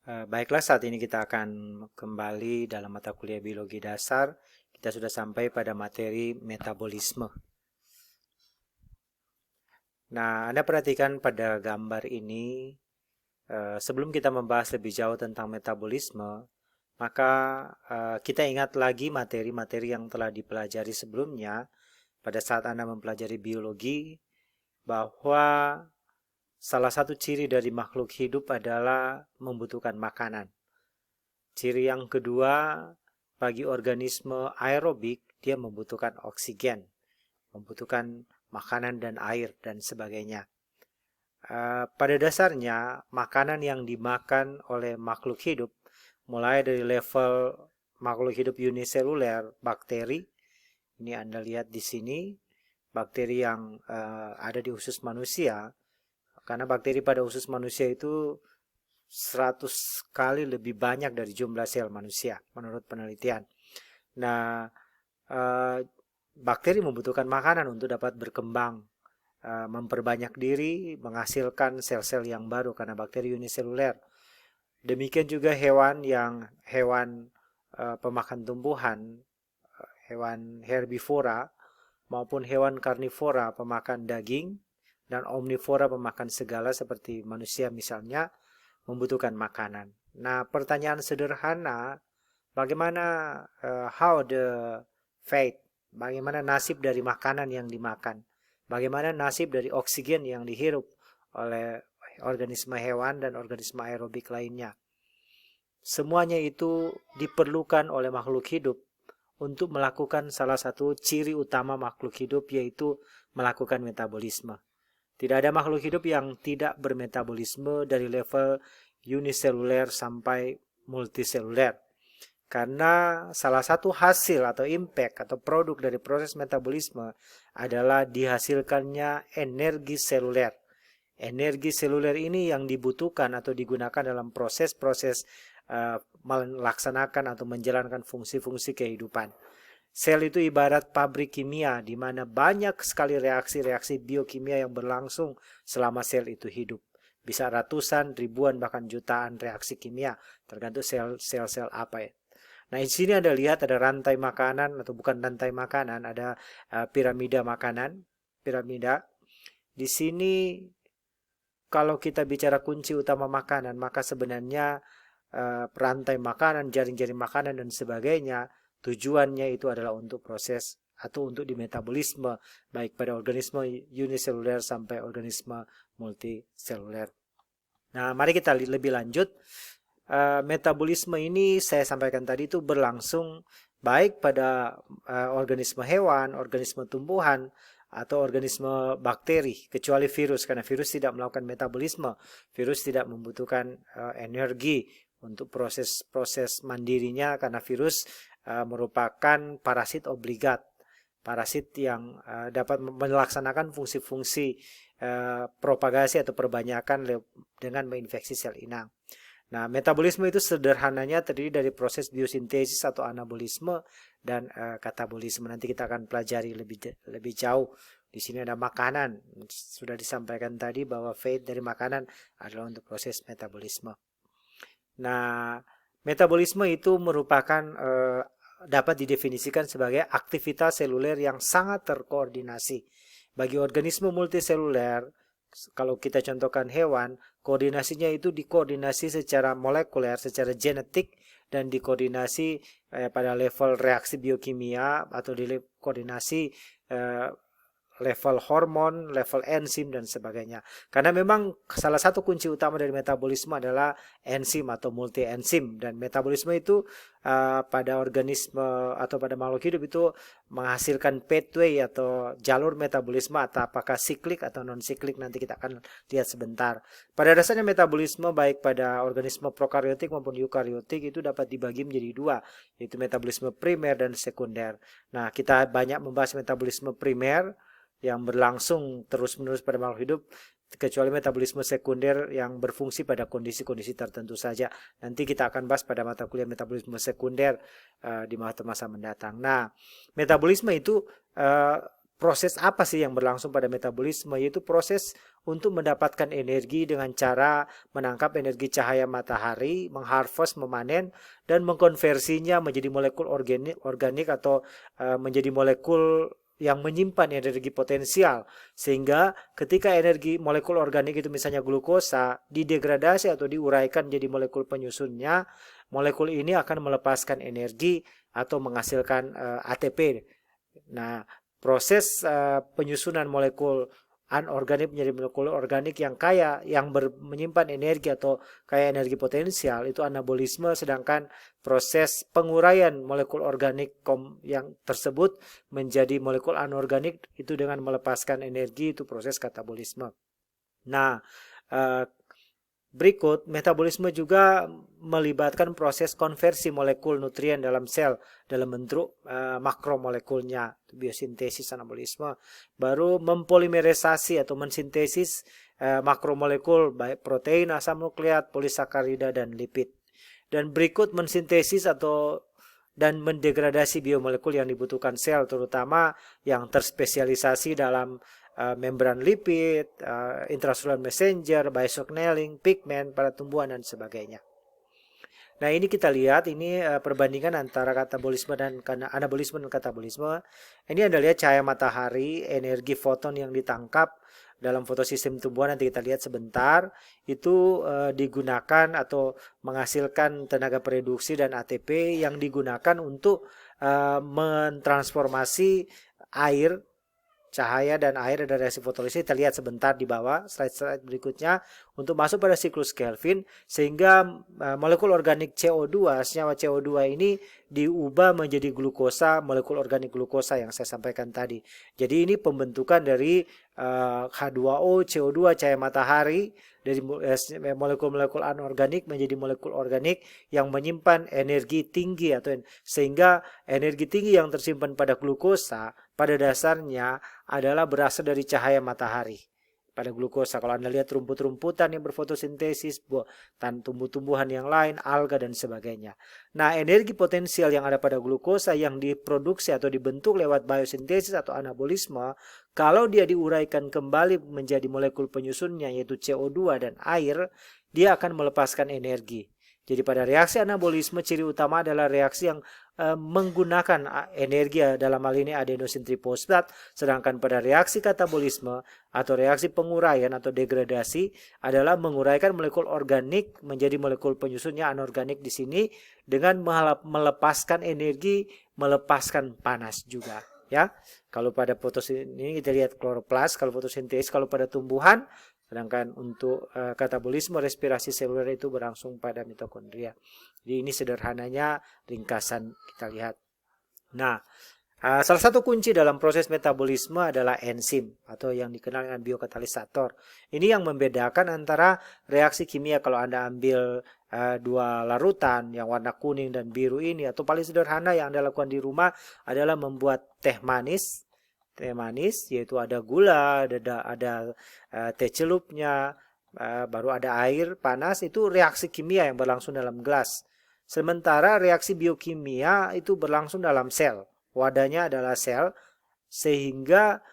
Baiklah, saat ini kita akan kembali dalam mata kuliah biologi dasar. Kita sudah sampai pada materi metabolisme. Nah, Anda perhatikan pada gambar ini, sebelum kita membahas lebih jauh tentang metabolisme, maka kita ingat lagi materi-materi yang telah dipelajari sebelumnya pada saat Anda mempelajari biologi, bahwa salah satu ciri dari makhluk hidup adalah membutuhkan makanan. Ciri yang kedua, bagi organisme aerobik, dia membutuhkan oksigen, membutuhkan makanan dan air, dan sebagainya. Pada dasarnya, makanan yang dimakan oleh makhluk hidup, mulai dari level makhluk hidup uniseluler, bakteri, ini Anda lihat di sini, bakteri yang ada di usus manusia, karena bakteri pada usus manusia itu 100 kali lebih banyak dari jumlah sel manusia menurut penelitian. Nah, bakteri membutuhkan makanan untuk dapat berkembang, memperbanyak diri, menghasilkan sel-sel yang baru karena bakteri uniseluler. Demikian juga hewan pemakan tumbuhan, hewan herbivora maupun hewan karnivora pemakan daging, dan omnivora pemakan segala seperti manusia misalnya, membutuhkan makanan. Nah, pertanyaan sederhana, bagaimana how the fate, bagaimana nasib dari makanan yang dimakan? Bagaimana nasib dari oksigen yang dihirup oleh organisme hewan dan organisme aerobik lainnya? Semuanya itu diperlukan oleh makhluk hidup untuk melakukan salah satu ciri utama makhluk hidup, yaitu melakukan metabolisme. Tidak ada makhluk hidup yang tidak bermetabolisme dari level uniseluler sampai multiseluler. Karena salah satu hasil atau impact atau produk dari proses metabolisme adalah dihasilkannya energi seluler. Energi seluler ini yang dibutuhkan atau digunakan dalam proses-proses melaksanakan atau menjalankan fungsi-fungsi kehidupan. Sel itu ibarat pabrik kimia di mana banyak sekali reaksi-reaksi biokimia yang berlangsung selama sel itu hidup. Bisa ratusan, ribuan, bahkan jutaan reaksi kimia, tergantung sel-sel apa ya. Nah, di sini Anda lihat ada rantai makanan, atau bukan rantai makanan, ada piramida makanan, piramida. Di sini kalau kita bicara kunci utama makanan, maka sebenarnya rantai makanan, jaring-jaring makanan dan sebagainya, tujuannya itu adalah untuk proses atau untuk dimetabolisme, baik pada organisme uniseluler sampai organisme multiseluler. Nah, mari kita lebih lanjut. Metabolisme ini saya sampaikan tadi itu berlangsung baik pada organisme hewan, organisme tumbuhan, atau organisme bakteri, kecuali virus, karena virus tidak melakukan metabolisme. Virus tidak membutuhkan energi untuk proses mandirinya, karena virus merupakan parasit obligat, parasit yang dapat melaksanakan fungsi-fungsi propagasi atau perbanyakan dengan menginfeksi sel inang. Nah, metabolisme itu sederhananya terdiri dari proses biosintesis atau anabolisme dan katabolisme. Nanti kita akan pelajari lebih jauh. Di sini ada makanan. Sudah disampaikan tadi bahwa fate dari makanan adalah untuk proses metabolisme. Nah, metabolisme itu merupakan dapat didefinisikan sebagai aktivitas seluler yang sangat terkoordinasi. Bagi organisme multiseluler, kalau kita contohkan hewan, koordinasinya itu dikoordinasi secara molekuler, secara genetik, dan dikoordinasi pada level reaksi biokimia, atau di koordinasi level hormon, level enzim, dan sebagainya. Karena memang salah satu kunci utama dari metabolisme adalah enzim atau multi enzim, dan metabolisme itu pada organisme atau pada makhluk hidup itu menghasilkan pathway atau jalur metabolisme, atau apakah siklik atau non siklik nanti kita akan lihat sebentar. Pada dasarnya metabolisme baik pada organisme prokaryotik maupun eukaryotik itu dapat dibagi menjadi dua, yaitu metabolisme primer dan sekunder. Nah, kita banyak membahas metabolisme primer yang berlangsung terus-menerus pada makhluk hidup, kecuali metabolisme sekunder yang berfungsi pada kondisi-kondisi tertentu saja. Nanti kita akan bahas pada mata kuliah metabolisme sekunder di masa mendatang. Nah, metabolisme itu proses apa sih yang berlangsung pada metabolisme? Yaitu proses untuk mendapatkan energi dengan cara menangkap energi cahaya matahari, mengharvest, memanen, dan mengkonversinya menjadi molekul organik atau menjadi molekul yang menyimpan energi potensial, sehingga ketika energi molekul organik itu misalnya glukosa didegradasi atau diuraikan menjadi molekul penyusunnya, molekul ini akan melepaskan energi atau menghasilkan ATP. Nah, proses penyusunan molekul anorganik menjadi molekul organik yang kaya, yang menyimpan energi atau kaya energi potensial, itu anabolisme, sedangkan proses penguraian molekul organik yang tersebut menjadi molekul anorganik itu dengan melepaskan energi, itu proses katabolisme. Nah, berikut, metabolisme juga melibatkan proses konversi molekul nutrien dalam sel dalam bentuk makromolekulnya, biosintesis anabolisme. Baru mempolimerisasi atau mensintesis makromolekul baik protein, asam nukleat, polisakarida, dan lipid. Dan berikut mensintesis dan mendegradasi biomolekul yang dibutuhkan sel, terutama yang terspesialisasi dalam membran lipid, intracellular messenger, biosignaling, pigment pada tumbuhan, dan sebagainya. Nah, ini kita lihat, ini perbandingan antara katabolisme dan anabolisme dan katabolisme. Ini Anda lihat cahaya matahari, energi foton yang ditangkap dalam fotosistem tumbuhan, nanti kita lihat sebentar, itu digunakan atau menghasilkan tenaga produksi dan ATP yang digunakan untuk mentransformasi air, cahaya dan air dari reaksi fotolisis. Kita lihat sebentar di bawah slide berikutnya untuk masuk pada siklus Kelvin, sehingga molekul organik CO2, senyawa CO2 ini diubah menjadi glukosa, molekul organik glukosa yang saya sampaikan tadi. Jadi ini pembentukan dari H2O, CO2, cahaya matahari, dari molekul-molekul anorganik menjadi molekul organik yang menyimpan energi tinggi, atau sehingga energi tinggi yang tersimpan pada glukosa pada dasarnya adalah berasal dari cahaya matahari pada glukosa. Kalau Anda lihat rumput-rumputan yang berfotosintesis, tumbuh-tumbuhan yang lain, alga, dan sebagainya. Nah, energi potensial yang ada pada glukosa yang diproduksi atau dibentuk lewat biosintesis atau anabolisme, kalau dia diuraikan kembali menjadi molekul penyusunnya yaitu CO2 dan air, dia akan melepaskan energi. Jadi pada reaksi anabolisme, ciri utama adalah reaksi yang menggunakan energi, dalam hal ini adenosin trifosfat, sedangkan pada reaksi katabolisme atau reaksi penguraian atau degradasi adalah menguraikan molekul organik menjadi molekul penyusunnya anorganik di sini dengan melepaskan energi, melepaskan panas juga, ya. Kalau pada fotosintesis ini kita lihat kloroplas, kalau fotosintesis, kalau pada tumbuhan. Sedangkan untuk katabolisme respirasi seluler itu berlangsung pada mitokondria. Jadi ini sederhananya ringkasan kita lihat. Nah, salah satu kunci dalam proses metabolisme adalah enzim atau yang dikenal dengan biokatalisator. Ini yang membedakan antara reaksi kimia kalau Anda ambil dua larutan yang warna kuning dan biru ini, atau paling sederhana yang Anda lakukan di rumah adalah membuat teh manis, yaitu ada gula, ada teh celupnya, baru ada air panas. Itu reaksi kimia yang berlangsung dalam gelas. Sementara reaksi biokimia itu berlangsung dalam sel. Wadahnya adalah sel, sehingga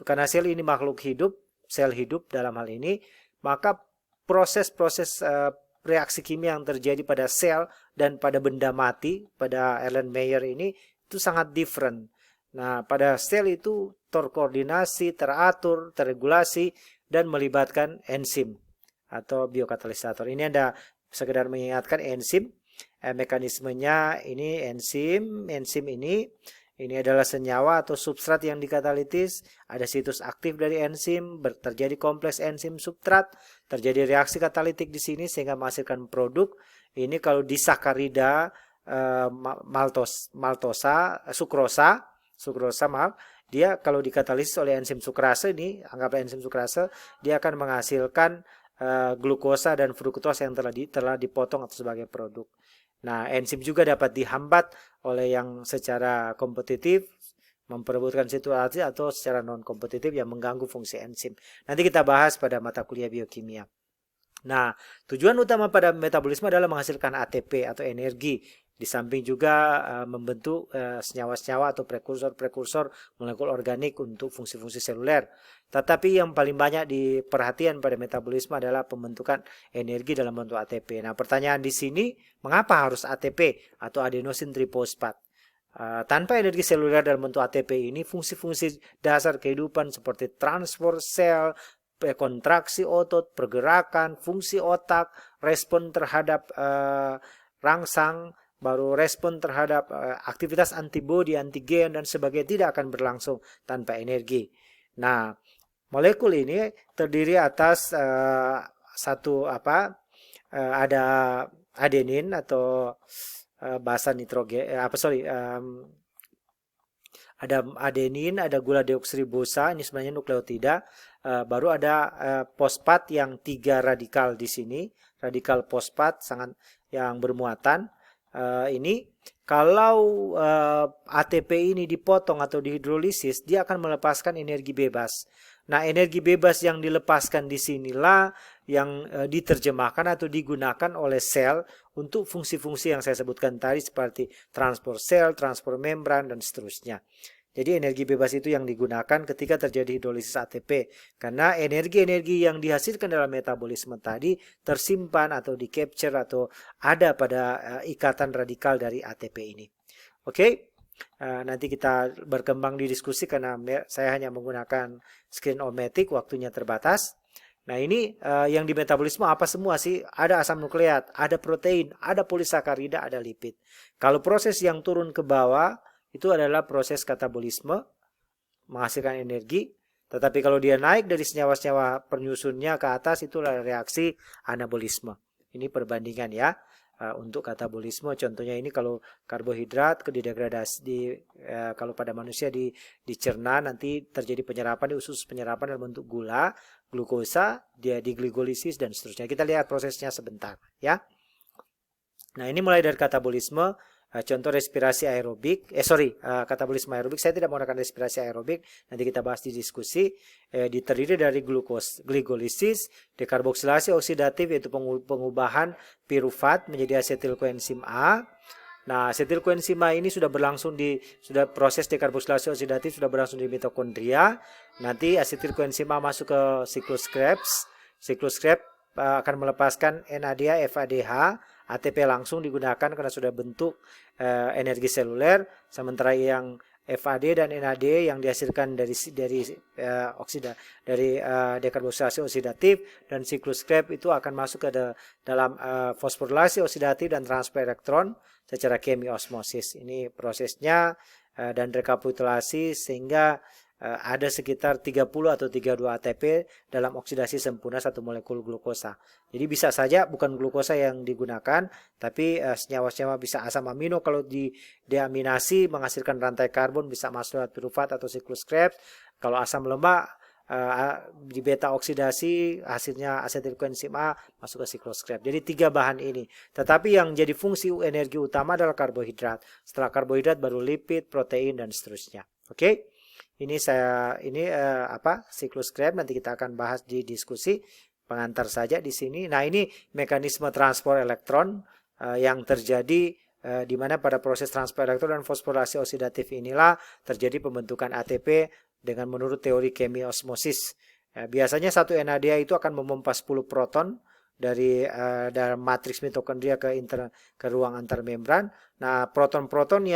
karena sel ini makhluk hidup, sel hidup dalam hal ini, maka proses-proses reaksi kimia yang terjadi pada sel dan pada benda mati, pada Erlenmeyer ini, itu sangat different. Nah, pada sel itu terkoordinasi, teratur, terregulasi, dan melibatkan enzim atau biokatalisator. Ini Anda sekedar mengingatkan enzim, mekanismenya ini enzim ini adalah senyawa atau substrat yang dikatalitis, ada situs aktif dari enzim, terjadi kompleks enzim substrat, terjadi reaksi katalitik di sini sehingga menghasilkan produk. Ini kalau disakarida, sukrosa, dia kalau dikatalisis oleh enzim sukrase ini, anggaplah enzim sukrase, dia akan menghasilkan glukosa dan fruktosa yang telah dipotong atau sebagai produk. Nah, enzim juga dapat dihambat oleh yang secara kompetitif, memperebutkan situasi, atau secara non kompetitif yang mengganggu fungsi enzim. Nanti kita bahas pada mata kuliah biokimia. Nah, tujuan utama pada metabolisme adalah menghasilkan ATP atau energi. Di samping juga membentuk senyawa-senyawa atau prekursor-prekursor molekul organik untuk fungsi-fungsi seluler. Tetapi yang paling banyak diperhatikan pada metabolisme adalah pembentukan energi dalam bentuk ATP. Nah, pertanyaan di sini, mengapa harus ATP atau adenosin trifosfat? Tanpa energi seluler dalam bentuk ATP ini, fungsi-fungsi dasar kehidupan seperti transport sel, kontraksi otot, pergerakan, fungsi otak, respon terhadap rangsang, baru respon terhadap aktivitas antibodi, antigen, dan sebagainya tidak akan berlangsung tanpa energi. Nah, molekul ini terdiri atas ada adenin atau basa nitrogen, ada adenin, ada gula deoksiribosa, ini sebenarnya nukleotida. Baru ada fosfat yang 3 radikal di sini, radikal fosfat sangat yang bermuatan. Ini kalau ATP ini dipotong atau dihidrolisis, dia akan melepaskan energi bebas. Nah, energi bebas yang dilepaskan di sinilah yang diterjemahkan atau digunakan oleh sel untuk fungsi-fungsi yang saya sebutkan tadi seperti transport sel, transport membran, dan seterusnya. Jadi energi bebas itu yang digunakan ketika terjadi hidrolisis ATP. Karena energi-energi yang dihasilkan dalam metabolisme tadi tersimpan atau di-capture atau ada pada ikatan radikal dari ATP ini. Oke, nanti kita berkembang di diskusi karena saya hanya menggunakan screen-o-matic, waktunya terbatas. Nah, ini yang di metabolisme apa semua sih? Ada asam nukleat, ada protein, ada polisakarida, ada lipid. Kalau proses yang turun ke bawah, itu adalah proses katabolisme, menghasilkan energi. Tetapi kalau dia naik dari senyawa-senyawa penyusunnya ke atas, itulah reaksi anabolisme. Ini perbandingan ya. Untuk katabolisme, contohnya ini kalau karbohidrat didegradasi, kalau pada manusia dicerna, nanti terjadi penyerapan, di usus penyerapan dalam bentuk gula, glukosa, dia digligolisis, dan seterusnya. Kita lihat prosesnya sebentar ya. Nah, ini mulai dari katabolisme. Contoh respirasi aerobik, katabolisme aerobik, saya tidak menggunakan respirasi aerobik, nanti kita bahas di diskusi. Terdiri dari gligolisis, dekarboksilasi oksidatif, yaitu pengubahan pirufat menjadi asetil koenzim A. Nah, asetil koenzim A ini sudah berlangsung sudah proses dekarboksilasi oksidatif sudah berlangsung di mitokondria. Nanti asetil koenzim A masuk ke siklus Krebs. Siklus Krebs akan melepaskan NADH, FADH. ATP langsung digunakan karena sudah bentuk energi seluler, sementara yang FAD dan NAD yang dihasilkan dari dekarboksilasi oksidatif dan siklus Krebs itu akan masuk ke dalam fosforilasi oksidatif dan transfer elektron secara kemiosmosis. Ini prosesnya dan rekapitulasi sehingga ada sekitar 30 atau 32 ATP dalam oksidasi sempurna satu molekul glukosa. Jadi bisa saja bukan glukosa yang digunakan, tapi senyawa-senyawa bisa asam amino kalau deaminasi menghasilkan rantai karbon bisa masuk lewat pirufat atau siklus Krebs. Kalau asam lemak di beta oksidasi hasilnya asetil koenzim A masuk ke siklus Krebs. Jadi 3 bahan ini. Tetapi yang jadi fungsi energi utama adalah karbohidrat. Setelah karbohidrat baru lipid, protein, dan seterusnya. Oke. Ini siklus Krebs, nanti kita akan bahas di diskusi, pengantar saja di sini. Nah, ini mekanisme transport elektron yang terjadi di mana pada proses transfer elektron dan fosforilasi oksidatif inilah terjadi pembentukan ATP dengan menurut teori kemiosmosis. Biasanya satu NADH itu akan memompa 10 proton dari matriks mitokondria ke ruang antarmembran. Nah, proton-proton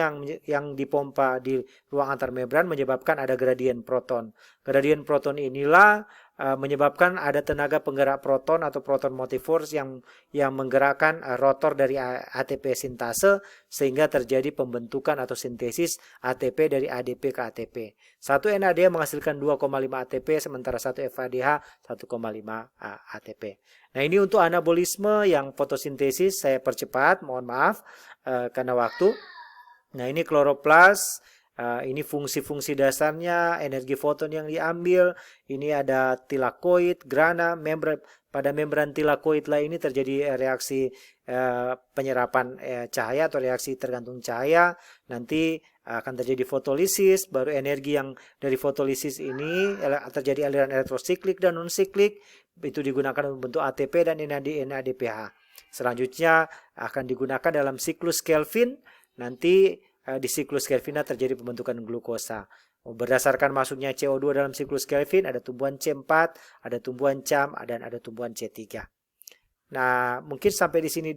yang dipompa di ruang antarmembran menyebabkan ada gradien proton. Gradien proton inilah menyebabkan ada tenaga penggerak proton atau proton motive force yang menggerakkan rotor dari ATP sintase sehingga terjadi pembentukan atau sintesis ATP dari ADP ke ATP. Satu NADH menghasilkan 2,5 ATP sementara satu FADH 1,5 ATP. Nah, ini untuk anabolisme yang fotosintesis saya percepat, mohon maaf karena waktu. Nah, ini kloroplas. Ini fungsi-fungsi dasarnya, energi foton yang diambil. Ini ada tilakoid, grana, membran. Pada membran tilakoid lah ini terjadi reaksi penyerapan cahaya atau reaksi tergantung cahaya. Nanti akan terjadi fotolisis, baru energi yang dari fotolisis ini terjadi aliran elektrosiklik dan non-siklik, itu digunakan untuk ATP dan NADPH. Selanjutnya akan digunakan dalam siklus Kelvin, nanti di siklus Kelvin terjadi pembentukan glukosa. Berdasarkan masuknya CO2 dalam siklus Kelvin, ada tumbuhan C4, ada tumbuhan CAM, dan ada tumbuhan C3. Nah, mungkin sampai di sini